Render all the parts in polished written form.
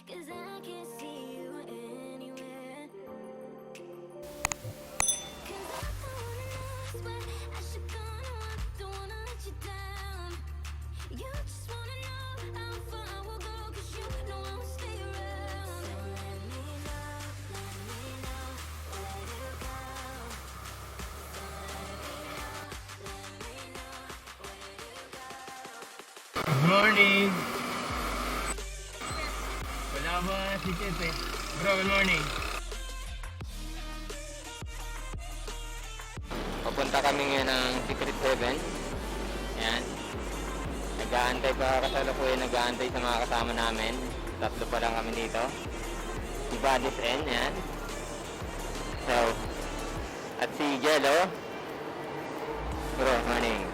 'cause I can't see you anywhere. 'Cause I don't wanna know, I swear I should go, no, I don't wanna let you down. You just wanna know how far I will go, 'cause you know I will stay around. So let me know where to go. So let me know where to go. Good morning! Wala ba si Chepe? Bro, good morning! Papunta kami ngayon ng Secret Heaven. Ayan. Nag-aantay pa kasalukuyan, nag-aantay sa mga kasama namin. Tatlo pa lang kami dito. Si Buddy's N, ayan. So, at si Jello. Bro, morning.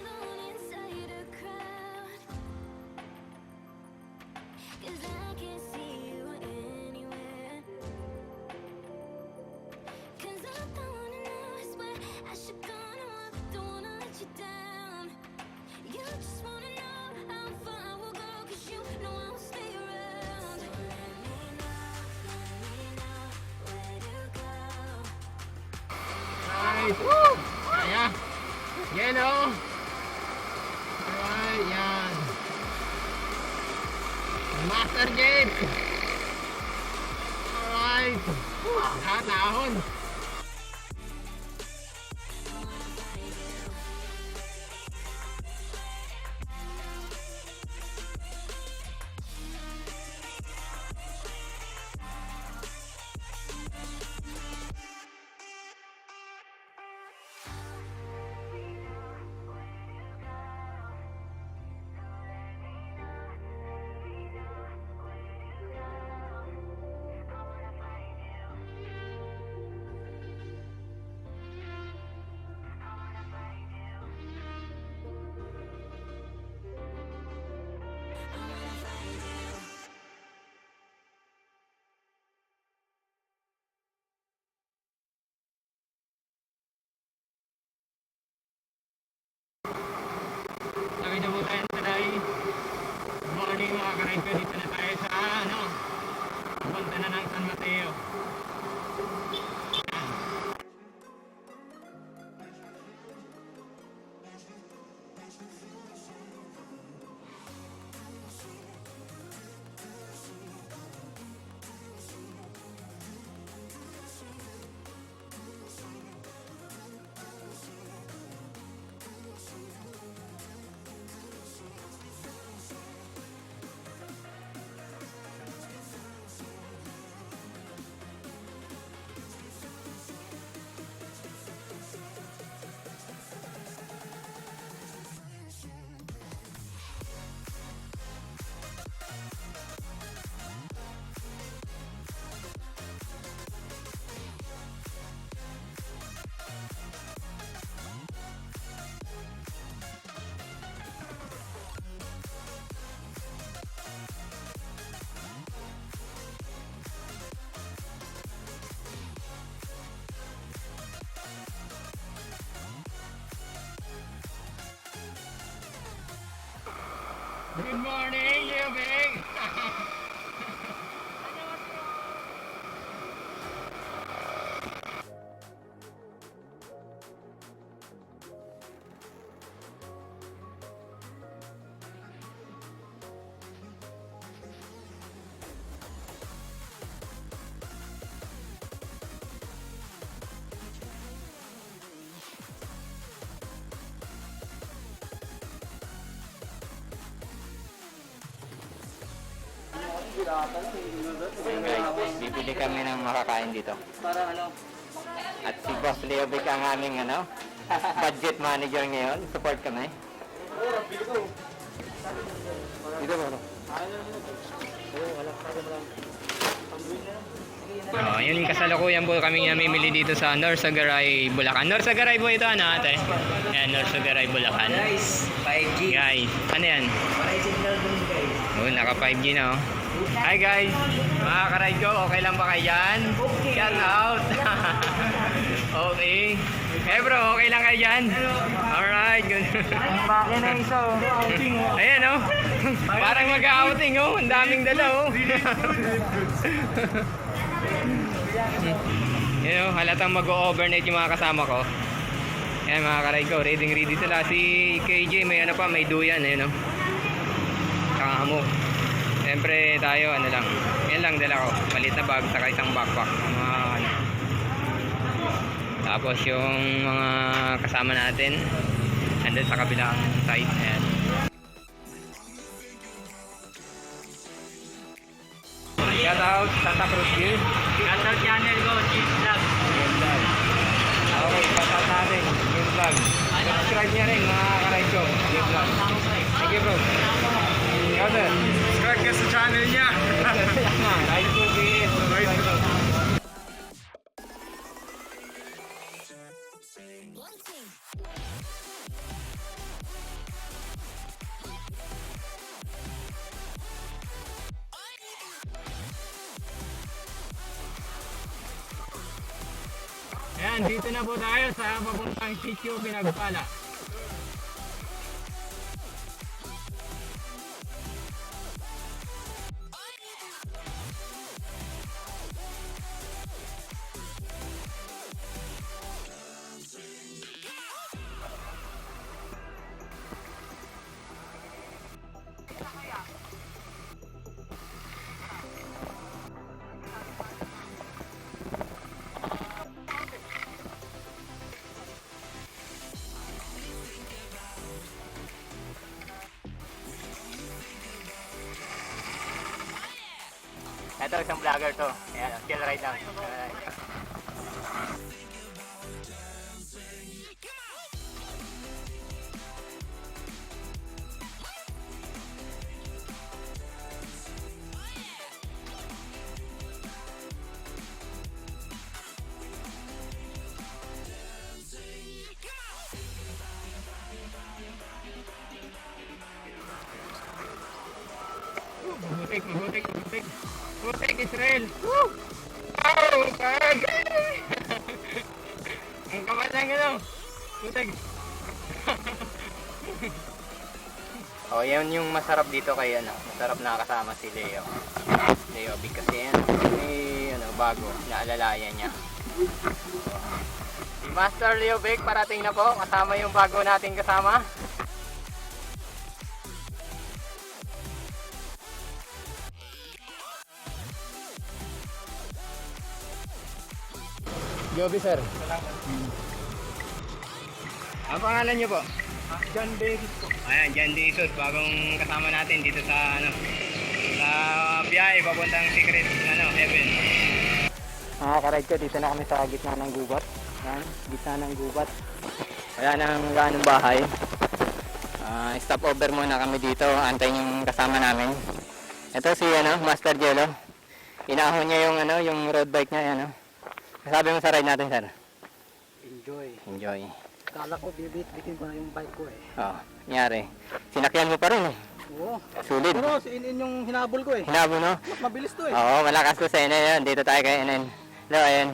Alone inside a crowd, 'cause I can't see you anywhere. 'Cause I don't wanna know, I swear I should go, no, I don't wanna let you down. You just wanna know how far I will go, 'cause you know I will stay around. So let me know where to go. Nice! Woo! Kaya! Jello! Alright, yan! Master Jade! Alright! Lahat ahon! Nakita po tayo today. Good morning mga ka-ride ko. Dito na tayo sa punta na ng San Mateo. Yan. Good morning, Yubing! Ayun guys, bibili kami ng makakain dito. Para ano? At si Boss Leovic ang aming budget manager ngayon. Support kami. Dito ba? Ayun na. Ayun, wala pa rin lang. Pambuhin na. Oh, yun kasalukuyan po kami namimili dito sa Norsagaray, Bulacan. Norsagaray po ito, ano ate? Yan, Norsagaray, Bulacan. Guys, 5G. Guys, ano yan? Para signal dun guys. Oh, naka 5G na oh. Hi guys, mga ka-ride ko, okay lang ba kayo dyan? Okay. Shout out! Okay. Eh bro, okay lang kayo dyan? Alright, good. Bakit na isa oh. Ayan oh. Parang mag-outing oh. Ang daming dala oh. Yan oh, halatang mag-overnight yung mga kasama ko. Yan mga ka-ride ko, ready sila. Si KJ may ano pa, may duyan. Ayan oh. Saka hamok. Siyempre tayo ano lang. Yan lang dala ko. Malit na bag, saka isang backpack. Mga ano. Tapos yung mga kasama natin andun sa kabilang side. Ayan. Shout out Santa Cruz Hill. Shout out channel ko, Chief Vlog. Okay, shout out natin. Yung vlog. Subscribe niya rin mga ka-ride ko. Yung vlog. Thank you bro. Ikaw sir. Subscribe ka sa channel niya. Ride to BS. Ayan, dito na po tayo sa papuntang Sitio Pinagpala. Ito, isang vlogger to. Ayan, skill ride lang. Mabutik. Putik, Israel! Woo! Oh, pag! Ang kapat lang gano'n! Putik! Oh, yan yung masarap dito kay ano, masarap na kasama si Leo. Leo Big kasi yan, may ano, bago, naalalayan niya. Si Master Leo Big parating na po, kasama yung bago nating kasama. Joby sir. Ang pangalan niyo po? John Davis po. Ayan, John Jesus, bagong kasama natin dito sa ano, sa biyahe papuntang Secret ano, Heaven. Mga ka-ride ko, dito na kami sa gitna ng gubat. Ayan, gitna ng gubat. Wala nang gaanong bahay. Stop over muna kami dito, antayin yung kasama namin. Ito si ano, Master Jello. Inahon niya yung ano, yung road bike niya, ano. Sabi mo sa ride natin, sir? Enjoy. Kala ko bibit-bitin ko na yung bike ko eh. Oo, nangyari. Sinakyan mo pa rin eh. Oo. Sulit. Pero si Inin yung hinabol ko eh. Hinabo, no? Mas mabilis to eh. Oo, malakas to sa NN yun. Dito tayo kay NN. Hello, ayan.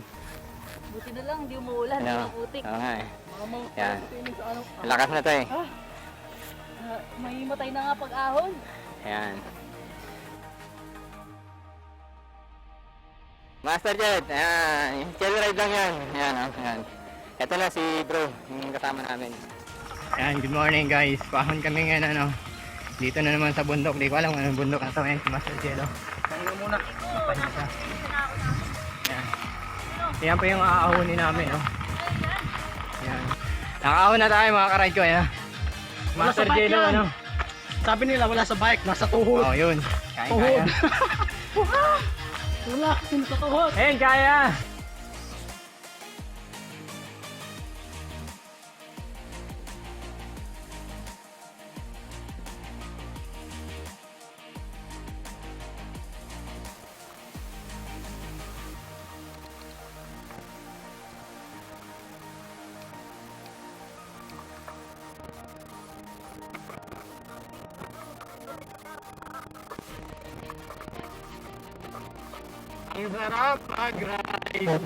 Buti na lang, hindi umuulan, hindi Ano? maputik. Oo nga eh. Mga Yan. si Inin sa ano. Malakas na to eh. Mahimatay na nga pag-ahon. Ayan. Master Jet, ayan. Chill ride lang yan. Ayan, oh, ayan. Ito na si bro, yung kasama namin. Ayan, good morning guys. Pahon kami ngayon, ano. Dito na naman sa bundok. Di ko alam kung anong bundok na ito. Ayan, si Master Jet, oh. Pahinga muna. Pahinga siya. Ayan. Ayan pa yung aahonin namin, oh. Ayan. Nakaahon na tayo mga karide ko, ayan. Wala sa Master bike Jet, yan. ano. Sabi nila wala sa bike, nasa tuhod. Oh, yun. Tuhod. Kaya. Wala, nasa tuhod. Ayan, kaya. Ang sarap mag-ride.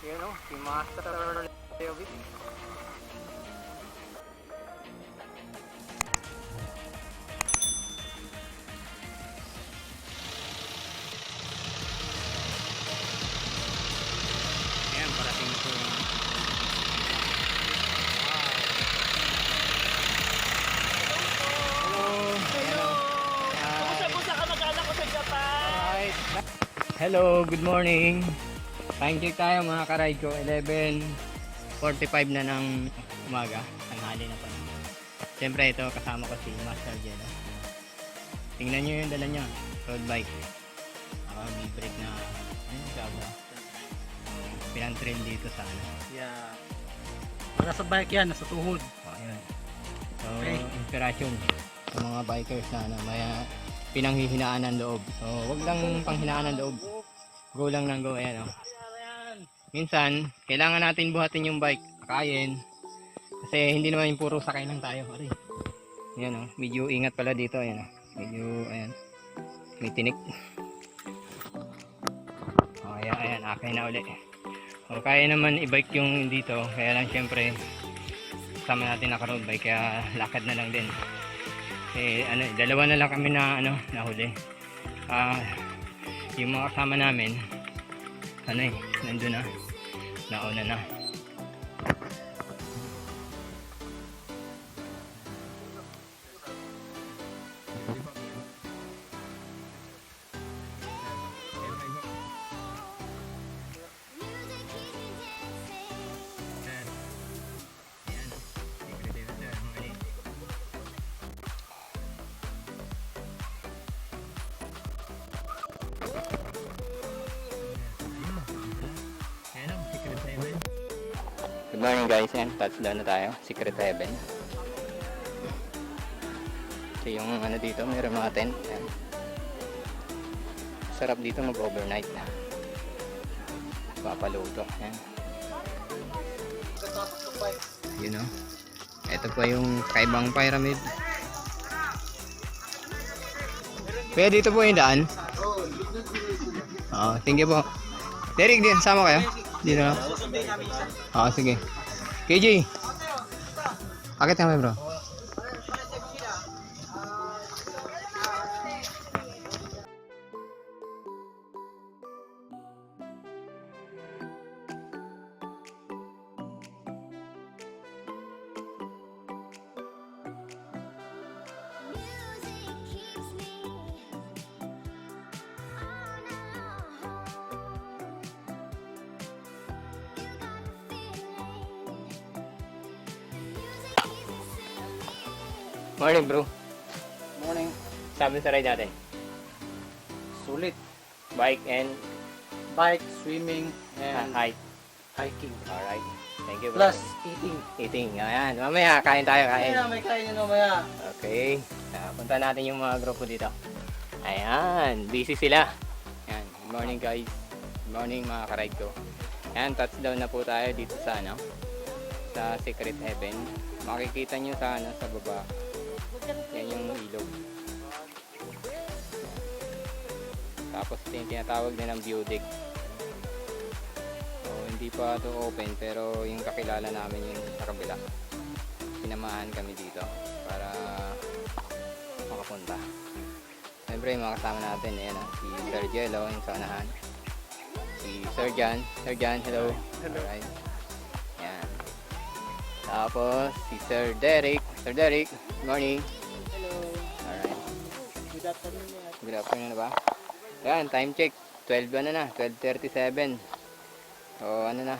Yun o, si Master Leovic. Ayan, parating na po yung hello, good morning. Time check tayo mga ka-ride ko. 11:45 na ng umaga. Tanghali na pa. Siyempre ito kasama ko si Master Jello. Tingnan nyo yung dala niya. Road bike. Naka-brake na gaba. Pinang-trail dito sa ano. Yeah. Wala sa bike yan, nasa tuhod. Ayan. So, Okay. inspirasyon sa mga bikers na ano, may pinanghihinaan ng loob. So, wag lang panghinaan ng loob. Go lang ng go. Ayan o. Minsan, kailangan natin buhatin yung bike, akayin. Kasi hindi naman yung puro sakay lang tayo. Aray. Ayan o, medyo ingat pala dito. Ayan o, medyo, ayan, may tinik. O, ayan, akay na uli. O, kaya naman i-bike yung dito, kaya lang syempre, kasama natin naka-road bike, kaya lakad na lang din. Kasi, ano, dalawa na lang kami na, ano, nahuli. Yung mga kasama namin, ano nandun na, nauna na. Good morning guys, yan, touchdown na tayo, Secret Heaven. So yung ano dito, mayroon mga tent. Yan. Sarap dito mag-overnight na. Papaluto. Yan. You know, ito pa yung kaibang pyramid. Kaya dito po yung daan. Thank you po. Derek, din sama kayo? Dito na. Sige. KJ. Akit kami bro. Morning bro. Morning. Sabi sa ride natin. Sulit. Bike and Bike, swimming, and hike. hiking. Alright. Thank you bro. Plus eating. Eating. Ayan. Mamaya kain tayo. Kain. Kaya may kain nyo mamaya. Okay. Punta natin yung mga grupo dito. Ayan. Busy sila. Ayan. Good morning guys. Good morning mga ka-ride ko. Ayan. Touchdown na po tayo dito sa ano. Sa Secret Heaven. Makikita nyo sa ano sa baba. Yan yung ilog. Tapos ito yung tinatawag na ng view deck. So hindi pa ito open pero yung kakilala namin yung sa kabila. Sinamahan kami dito para makapunta. Siyempre yung mga kasama natin, ayan, si Sir Jello yung sa unahan. Si Sir Jan. Sir Jan, hello. Alright. Yan. Tapos si Sir Derek. Sir Derek, good morning. Hello. Alright. Good afternoon. Good afternoon na ba? Yan, time check. 12 ano na, 12:37. So ano na.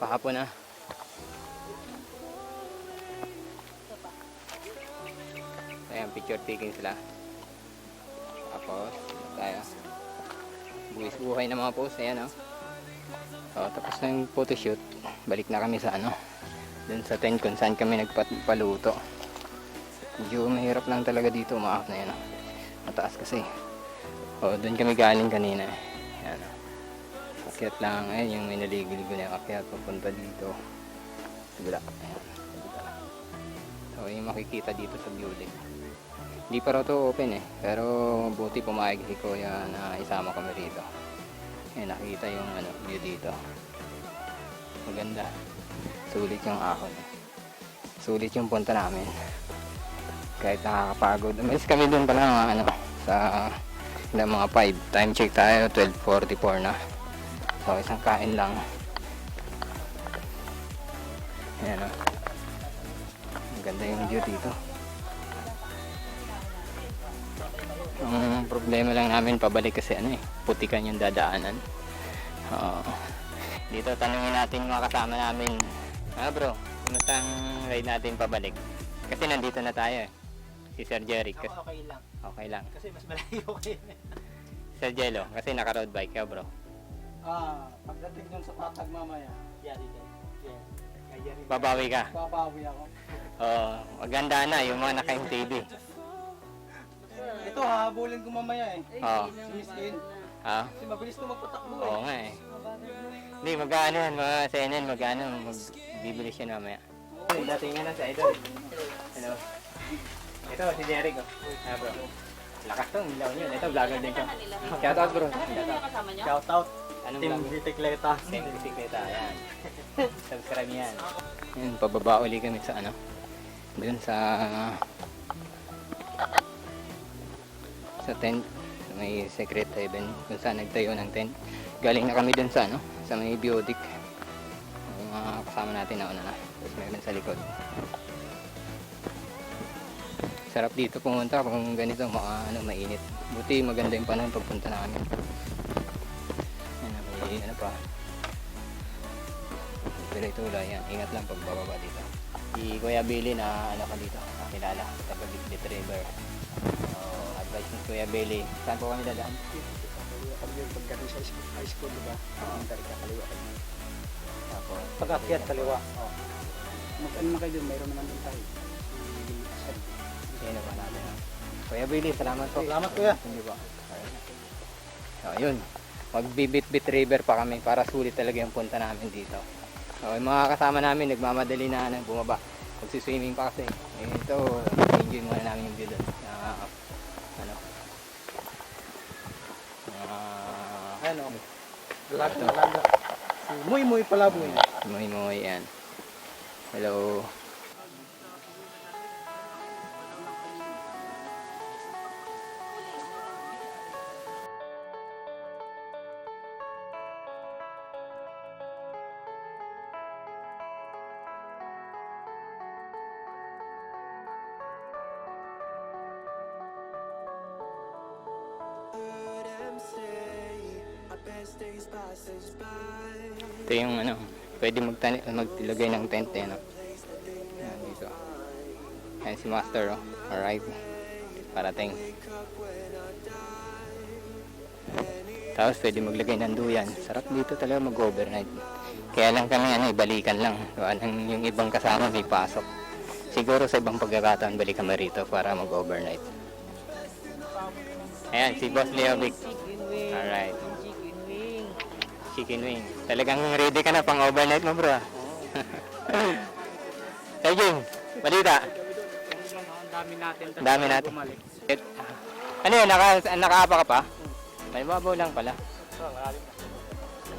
Pahapon na. Ayan, picture taking sila. Tapos, tayo. Buwis buhay na mga post. Ayan, oh. So, tapos na yung photoshoot. Balik na kami sa ano. Dun sa tent kung saan kami nagpaluto. Medyo mahirap lang talaga dito. Umaak na yan, oh. Mataas kasi. O, dun kami galing kanina. Ayan, oh. Akyat lang. Ayan, yung may naligil-ligo na yung akyat. Papunta dito. Kabila. Ayan. So, yung makikita dito sa view deck. Hindi pa raw to open eh. Pero buti pumayag si Kuya na isama kami rito. Ayan, nakita yung ano, view dito. Maganda. Sulit yung ahon. Sulit yung punta namin. Kahit nakakapagod. Umalis kami dun pala mga ano, sa mga 5. Time check tayo, 12:44 na. So, isang kain lang. Ayan o. Maganda yung view dito. Ang problema lang namin pabalik kasi ano eh, putikan yung dadaanan. Dito tanungin natin mga kasama namin. Bro, kumusta ang ride natin pabalik? Kasi nandito na tayo eh. Si Sir Jeric. Okay lang. Okay lang. Kasi mas malayo kayo. Sir Jello, kasi naka-road bike ka bro. Pagdating dun sa patag mamaya, yari ka. Yeah. Kaya rin. Babawi ka. Babawi ako. Oo, maganda na yung mga naka-MTV. Ito, hahabulin ko mamaya eh. Oo. Si Miss Lynn. Ah, Kasi mabilis to magpatakbo oo nga eh. Hindi, mag-ano yan, mga CNN, magbibili siya mamaya. Dating nga na sa idol. Hello. Ito, si Jeric. Bro. Lakas to, ilaw nyo. Ito, vlogger din ko. Shoutout bro. Shoutout. Shout out. Anong Team vlog? Bicicleta. Team Bicicleta, ayan. Subscribe yan. Yun, pababa uli kami sa ano. Doon sa tent. Sa may secret heaven. Kung saan nagtayo ng tent. Galing na kami doon sa ano. Sa may biotic. Yung mga kasama natin na una na. Tapos meron sa likod. Sarap dito pumunta kung ganito mainit. Buti maganda yung panahon pagpunta namin. Ayan, may ano pa. Pero ito wala yan. Ingat lang pag bababa dito. Si Kuya Billy na ano ka dito, nakilala. Taga Biglit River. So, advice ni Kuya Billy. Saan po kami dadaan? Pagdating sa high school, diba? Tarik ka kaliwa. Tapos, Pag-akyat kaliwa. Mag-ano na kayo dun, mayroon naman din tayo. sino ba natin? Kuya Billy, salamat po. Salamat kuya. Hindi ba? So, yun. Magbibit-bit river pa kami para sulit talaga yung punta namin dito. So, yung mga kasama namin, nagmamadali na bumaba. Magsiswimming pa kasi. Ito, enjoy muna namin yung view doon. Ano? Laga. Si Muy Palaboy. Muy yan. Hello. Ito yung ano, pwede maglagay ng tent eh, no? Yan, dito. Ayan si Master, oh. Arrive. Parating. Tapos pwede maglagay ng duyan. Sarap dito talaga mag-overnight. Kaya lang kami balikan lang. Yung ibang kasama may pasok. Siguro sa ibang pagkakataon balik kami rito para mag-overnight. Ayan, si Boss Leovic. Alright. Chicken wing. Talagang ready ka na pang overnight mo, bro. Sir Jim, balita. Ang dami natin. Ano yun, nakaapa ka pa? May babaw lang pala.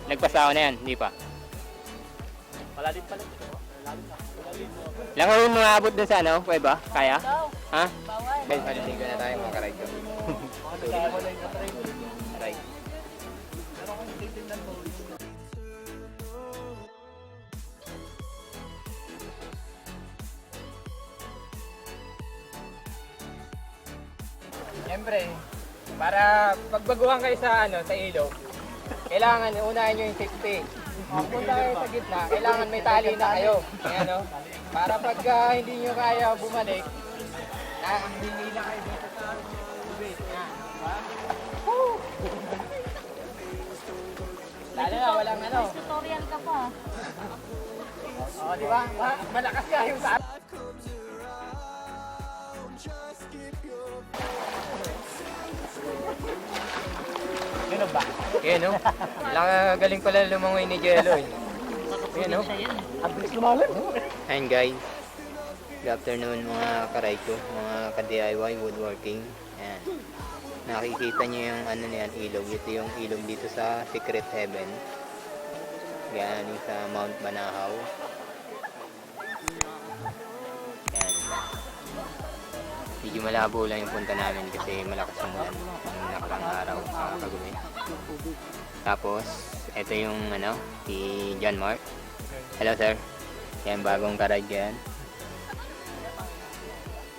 Nagpasawa na yan, hindi pa. Malalim pala. Lang mo abot dun sa ano, pwede ba? Kaya? Daw, Ha? bawal. Guys, paliligo na tayo mga karaydo. Right. Siyempre, para pagbaguhan kayo sa ilog, kailangan unahin nyo yung safety. Punta kayo sa gitna, kailangan may tali na kayo. Ayan o. Para pag hindi nyo kaya bumalik, hindi na kayo dito sa tubig. Ayan. Diba? Lalo na, walang ano. Tutorial ka pa. O, di ba? Malakas ka yung sa... Yun ba? Yan o. Galing pala lumangoy ni Jello eh. Yan o. Ayan guys. Good afternoon mga karayko, mga ka-DIY woodworking. Ayan. Nakikita nyo yung ano na yan, ilog. Ito yung ilog dito sa Secret Heaven. Yan, yung sa Mount Banahaw. Yan. Medyo malabo lang yung punta namin kasi malakas yung ulan yung nakarang araw sa kagabi. Tapos, ito yung ano, si John Mark. Hello sir. Yan, bagong karad yan.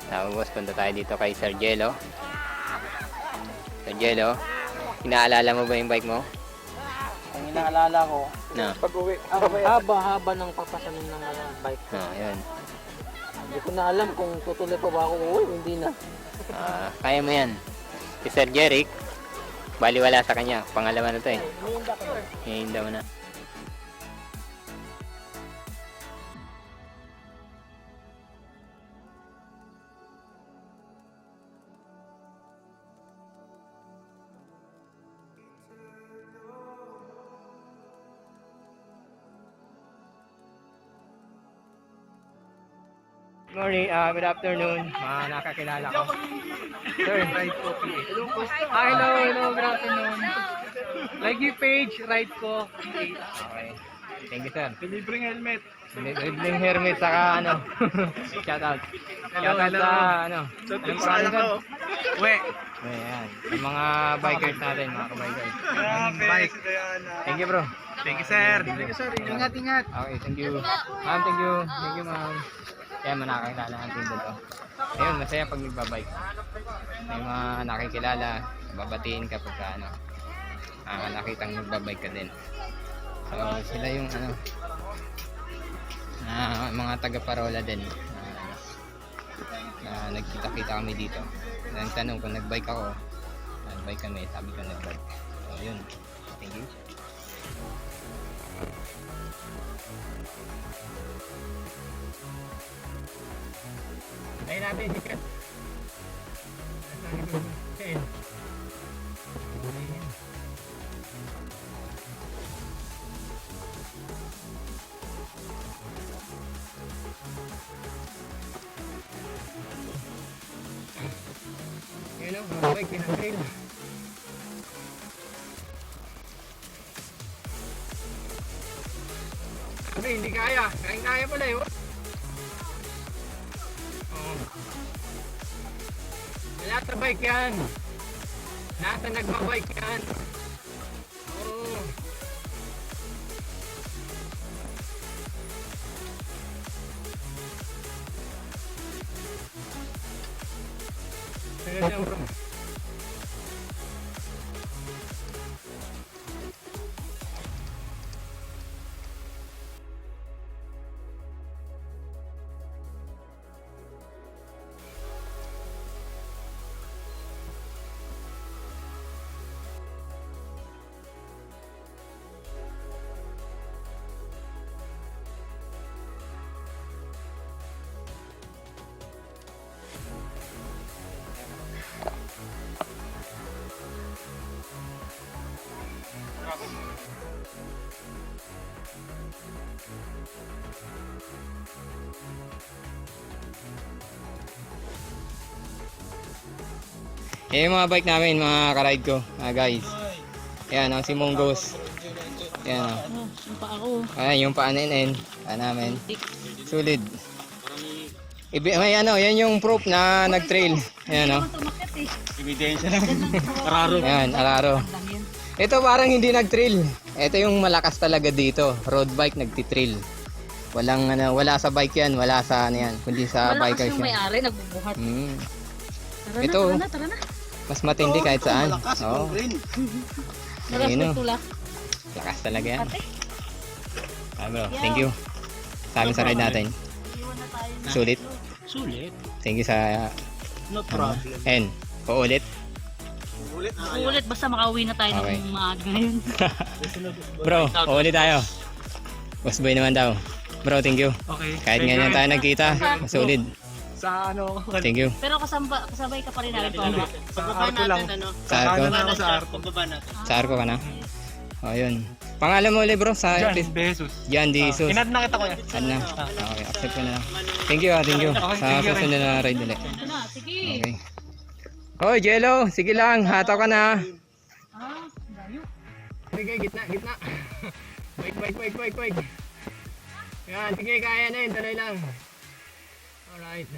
Tapos, punta tayo dito kay Sir Jello. Sir Jello, inaalala mo ba yung bike mo? Ang inaalala ko, No. Pag-uwi. ang haba-haba ng papasanin ng bike. No, yun. Hindi ko na alam kung tutuloy pa ba ako uuwi, hindi na. Kaya mo yan. Si Sir Jeric, baliwala sa kanya. Pangalawa na to eh. Hihinda mo na. Good morning, good afternoon, mga nakakilala ko. Sir, Ride ko. hello, good afternoon. Like yung page, ride ko. Okay, thank you sir. Libreng helmet. Libreng hermit saka ano, shoutout. Shoutout sa ano, anong pangalan sir? We. Ayan, sa mga bikers natin, mga kabikers. Bike. Thank you bro. Thank you, sir. Thank you, sir. Ingat, ingat. Okay, thank you. Ma'am, thank you. Thank you ma'am. Kaya manakakilala natin dito. Ayun, masaya pag nagbabike. May mga nakikilala, babatiin ka pagka ano, nakitang nagbabike ka din. So, sila yung ano, mga taga-Parola din. Nagkita-kita kami dito. Nagtanong kung nagbike ako. Nagbike kami, sabi ko nagbike. So, yun. Thank you. Ayun natin, sikat. Okay. Yun o, mga bike, pinatrail. Sabi, hindi kaya. Kaya pala yun. Wala sa bike yan. Nasa nagbabike yan. Oo. Ganyan bro. Yan yung mga bike namin, mga karide ko, guys. Ayan, si Mongoose. Ayan, Yung pa ako. ayan yung paa-NN, paa namin. Sulit. May ano, yan yung proof na nag-trail. Ayan, no. Tumakit eh. Ebidensya lang. Araro. Ayan, Alaro. Ito parang hindi nag-trail. Ito yung malakas talaga dito. Road bike nagti-trail. Walang ano, wala sa bike yan, wala sa ano yan, kundi sa Malakas bikers yung yan. may-ari, nagbubuhat. Tara Ito. na, tara na. Mas matindi kahit saan. Oo. Malakas Ayun, may no. tulak. Lakas talaga yan. Ate. bro, thank you. Sabi sa ride natin. Iwan na tayo. Sulit. Sulit. Thank you sa No problem. and paulit. Ulit basta makauwi na tayo Okay. ng maaga ngayon. Bro, paulit tayo. Boss boy naman daw. Bro, thank you. Okay. Kahit ngayon tayo nagkita, solid. Sa ano? Thank you. Pero kasabay ka pa rin namin pa. Sa arko lang. Sa arko? Kanan ako sa arko. Sa arko ka na? O, yun. Pangalan mo ulit bro sa Jan Jesus. Jan de Jesus. Inad na kita ko yan. Ano na? Okay, accept ko na lang. Thank you, thank you. Okay, Sa thank you, susunod na ride ulit. Ito na, sige. Okay. Hoy, Jello, sige lang, hataw ka na. Layo. Sige, gitna. Wait. Yan, sige, kaya na yun, tuloy lang. Alright.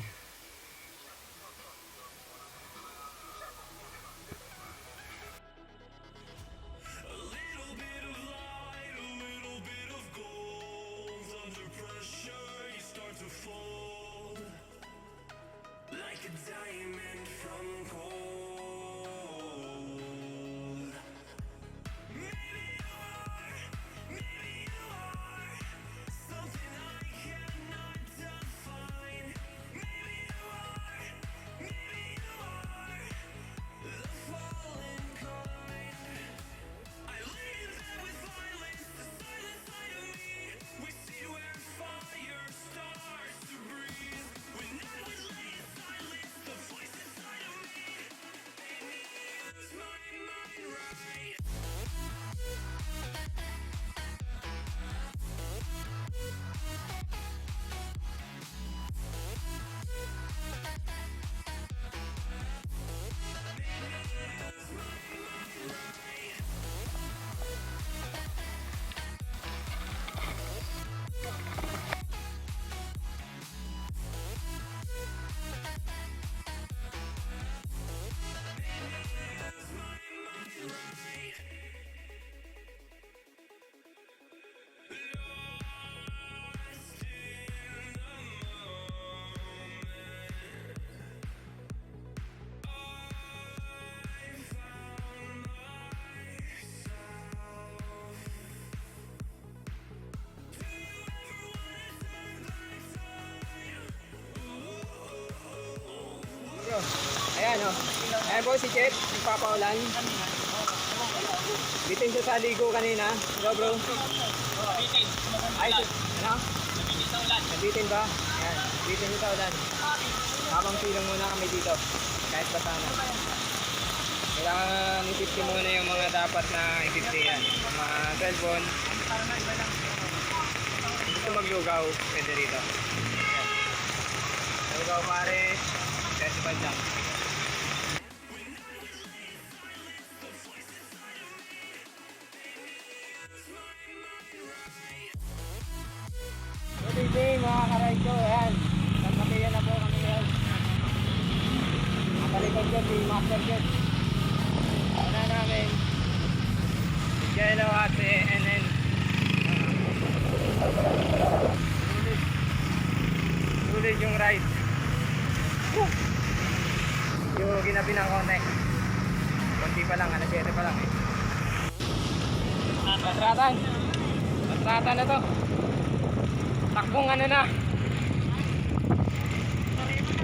Ayan o. Ayan po si Chef, nagpapaulan. Bitin siya sa ligo kanina. Hello bro. Ay, ano? Nabitin ba? Ayan, bitin siya sa ulan. Habang silong muna kami dito. Kahit basa na. Kailangan i-50 muna yung mga dapat na i-50 yan. Yung mga cellphone. Gusto maglugaw, pwede rito. Ayan. Lugaw pare. Festival jump. Good evening mga ka-ride ko. Ayan. Nagmatiyan na po kami ngayon. Nakalikod ko si Master Jet. Una namin. Si Jello at si NN. Sulit yung ride. Yung ginabi ng konti. Konti pa lang, alas 7 pa lang eh. Masratan na to. Takbong ano na.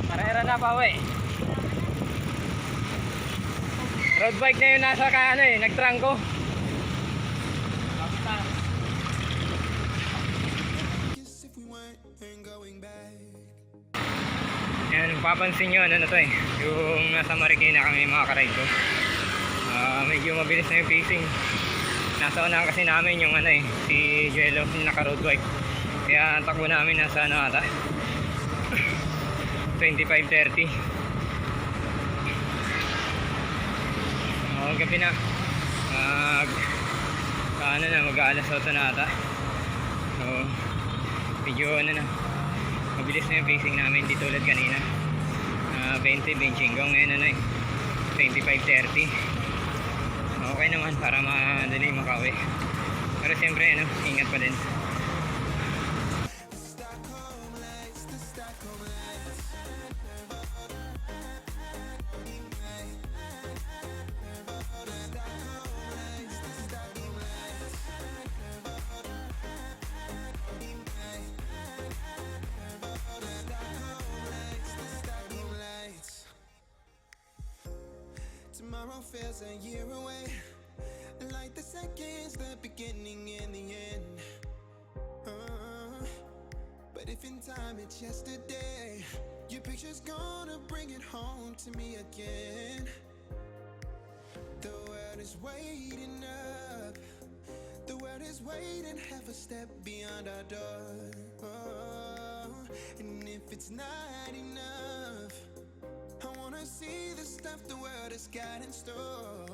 Karera na pa we. Road bike na yun nasa ano eh, nagtrangko. Yan, papansin nyo ano na to eh. Yung nasa Marikina kami mga ka-ride ko. Medyo mabilis na yung pacing. Nasa unahan kasi namin yung ano eh, si Jello, yung naka-road bike. Kaya ang takbo namin nasa ano ata 25-30. Gabi na. Ano na, mag-aalas 8 na ata. So, medyo ano na, mabilis na yung pacing namin, di tulad kanina. 20-20 hanggang ngayon ano eh, 25-30. Okay naman para madali makauwi. Pero siyempre ano, ingat pa din. feels a year away. Like the seconds, the beginning and the end. But if in time it's yesterday, your picture's gonna bring it home to me again. The world is waiting up. The world is waiting half a step beyond our door. And if it's not enough, I wanna see the stuff the world has got in store.